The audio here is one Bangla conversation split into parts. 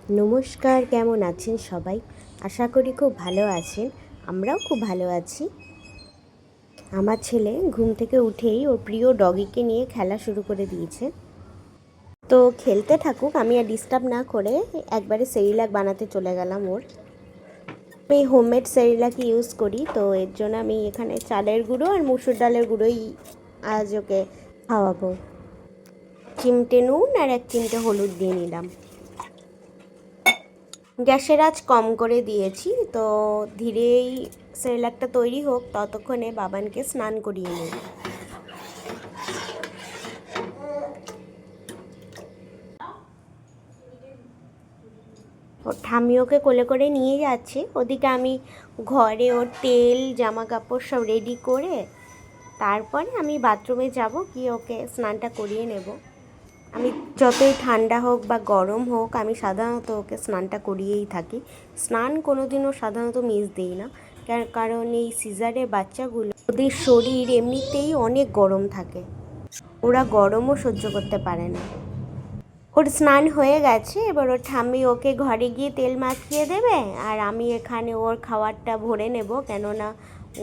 নমস্কার, কেমন আছেন সবাই? আশা করি খুব ভালো আছেন। আমরাও খুব ভালো আছি। আমার ছেলে ঘুম থেকে উঠেই ওর প্রিয় ডগিকে নিয়ে খেলা শুরু করে দিয়েছে। তো খেলতে থাকুক, আমি আর ডিস্টার্ব না করে একবারে সেরিল্যাক বানাতে চলে গেলাম ওর। আমি হোমমেড সেরিল্যাক ইউজ করি, তো এর জন্য আমি এখানে চালের গুঁড়ো আর মুসুর ডালের গুঁড়োই আজ ওকে খাওয়াবো। চিমটে নুন আর 1 চিমটে হলুদ দিয়ে নিলাম। গ্যাসের আঁচ কম করে দিয়েছি, তো ধীরেই সেরেলাকটা তৈরি হোক, ততক্ষণে বাবানকে স্নান করিয়ে নেব। ওর ঠাম্মি ওকে কোলে করে নিয়ে যাচ্ছে, ওদিকে আমি ঘরে ওর তেল জামা কাপড় সব রেডি করে তারপরে আমি বাথরুমে যাব, গিয়ে ওকে স্নানটা করিয়ে নেব। আমি যতই ঠান্ডা হোক বা গরম হোক, আমি সাধারণত ওকে স্নানটা করিয়েই থাকি। স্নান কোনোদিনও সাধারণত মিস দিই না, কারণ এই সিজারের বাচ্চাগুলো ওদের শরীর এমনিতেই অনেক গরম থাকে, ওরা গরমও সহ্য করতে পারে না। ওর স্নান হয়ে গেছে, এবার ওর ঠাম্মি ওকে ঘরে গিয়ে তেল মাখিয়ে দেবে, আর আমি এখানে ওর খাবারটা ভরে নেব, কেননা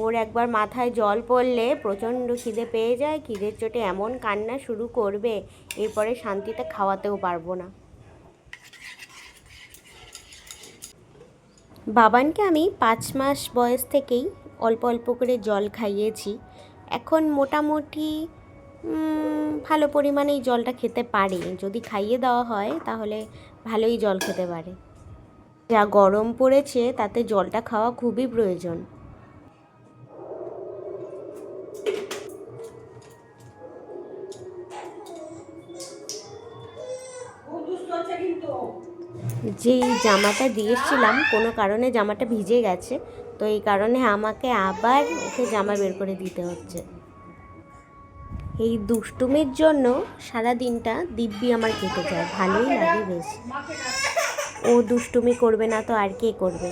ওর একবার মাথায় জল পড়লে প্রচণ্ড খিদে পেয়ে যায়। খিদের চোটে এমন কান্না শুরু করবে, এরপরে শান্তিতে খাওয়াতেও পারবো না। বাবানকে আমি 5 মাস বয়স থেকেই অল্প অল্প করে জল খাইয়েছি। এখন মোটামুটি ভালো পরিমাণেই জলটা খেতে পারে। যদি খাইয়ে দেওয়া হয় তাহলে ভালোই জল খেতে পারে। যা গরম পড়েছে তাতে জলটা খাওয়া খুবই প্রয়োজন। যেই জামাটা দিয়েছিলাম কোনো কারণে জামাটা ভিজে গেছে, তো এই কারণে আমাকে আবার ওকে জামা বের করে দিতে হচ্ছে। এই দুষ্টুমির জন্য সারা দিনটা দিব্যি আমার কেটে যায়, ভালোই লাগে বেশ। ও দুষ্টুমি করবে না তো আর কে করবে?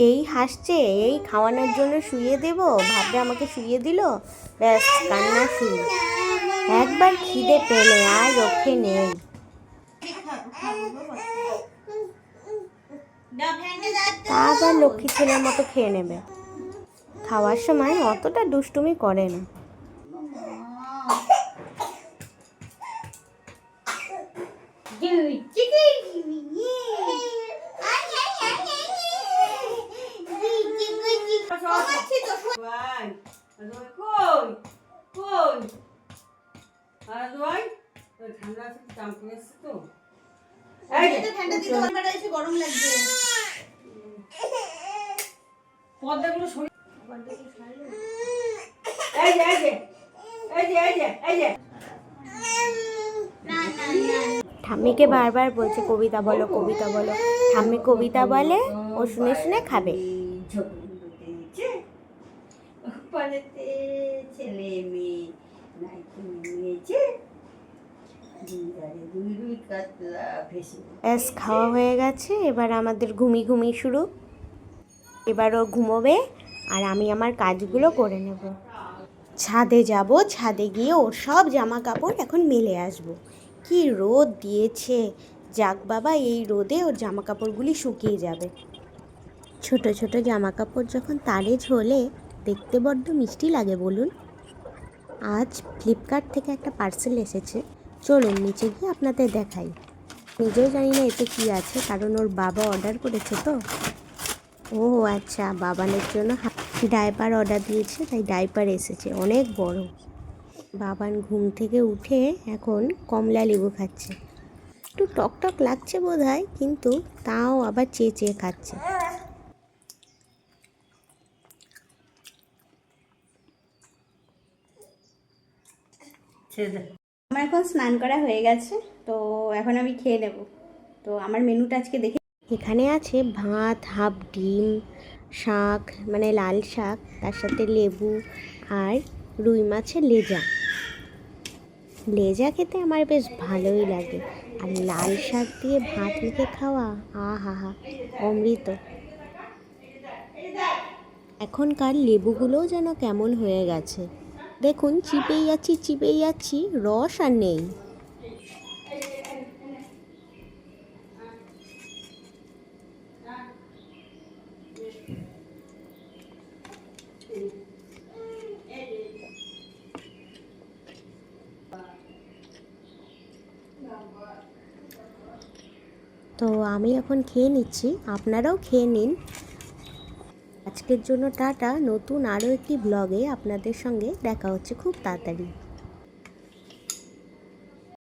এই হাসছে, এই খাওয়ানোর জন্য শুইয়ে দেব ভাববে আমাকে শুইয়ে দিল, ব্যাস কান্না শুরু। একবার খিদে পেলে আর রক্ষে নেই। তা আবার লক্ষ্মী ছেলের মতো খেয়ে নেবে। খাওয়ার সময় অতটা দুষ্টুমি করে না। গরম লাগছে। ঠাম্মিকে বারবার বলছে কবিতা বলো কবিতা বলো, ঠাম্মি কবিতা বলে, ও শুনে শুনে খাবে। ছেলে মেয়ে নিয়েছে, ব্যাস খাওয়া হয়ে গেছে, এবার আমাদের ঘুমি শুরু। এবার ও ঘুমোবে আর আমি আমার কাজগুলো করে নেব। ছাদে যাব, ছাদে গিয়ে ওর সব জামা কাপড় এখন মেলে আসবো। কি রোদ দিয়েছে, যাক বাবা, এই রোদে ওর জামা কাপড়গুলি শুকিয়ে যাবে। ছোট ছোট জামা কাপড় যখন তারে ঝোলে দেখতে বড্ড মিষ্টি লাগে বলুন। আজ ফ্লিপকার্ট থেকে একটা পার্সেল এসেছে, চলুন নিচে গিয়ে আপনাদের দেখাই। নিজেও জানি না এতে কী আছে, কারণ ওর বাবা অর্ডার করেছে তো। ও আচ্ছা, বাবানের জন্য ডাইপার অর্ডার দিয়েছে, তাই ডাইপার এসেছে অনেক বড়। বাবান ঘুম থেকে উঠে এখন কমলা লেবু খাচ্ছে। একটু টক টক লাগছে বোধ হয়, কিন্তু তাও আবার চেয়ে চেয়ে খাচ্ছে। আমার এখন স্নান করা হয়ে গেছে, তো এখন আমি খেয়ে নেব। তো আমার মেনুটা আজকে দেখে, এখানে আছে ভাত, হাফ ডিম, শাক মানে লাল শাক, তার সাথে লেবু আর রুই মাছের লেজা। লেজা খেতে আমার বেশ ভালোই লাগে, আর লাল শাক দিয়ে ভাত মেখে খাওয়া, আহা হা, অমৃত। এখনকার লেবুগুলোও যেন কেমন হয়ে গেছে, দেখুন চিপেই যাচ্ছি, রস আর নেই। তো আমি এখন খেয়ে নিচ্ছি, আপনারাও খেয়ে নিন। আজকের জন্য টাটা, নতুন আরও একটি ব্লগে আপনাদের সঙ্গে দেখা হচ্ছে খুব তাড়াতাড়ি।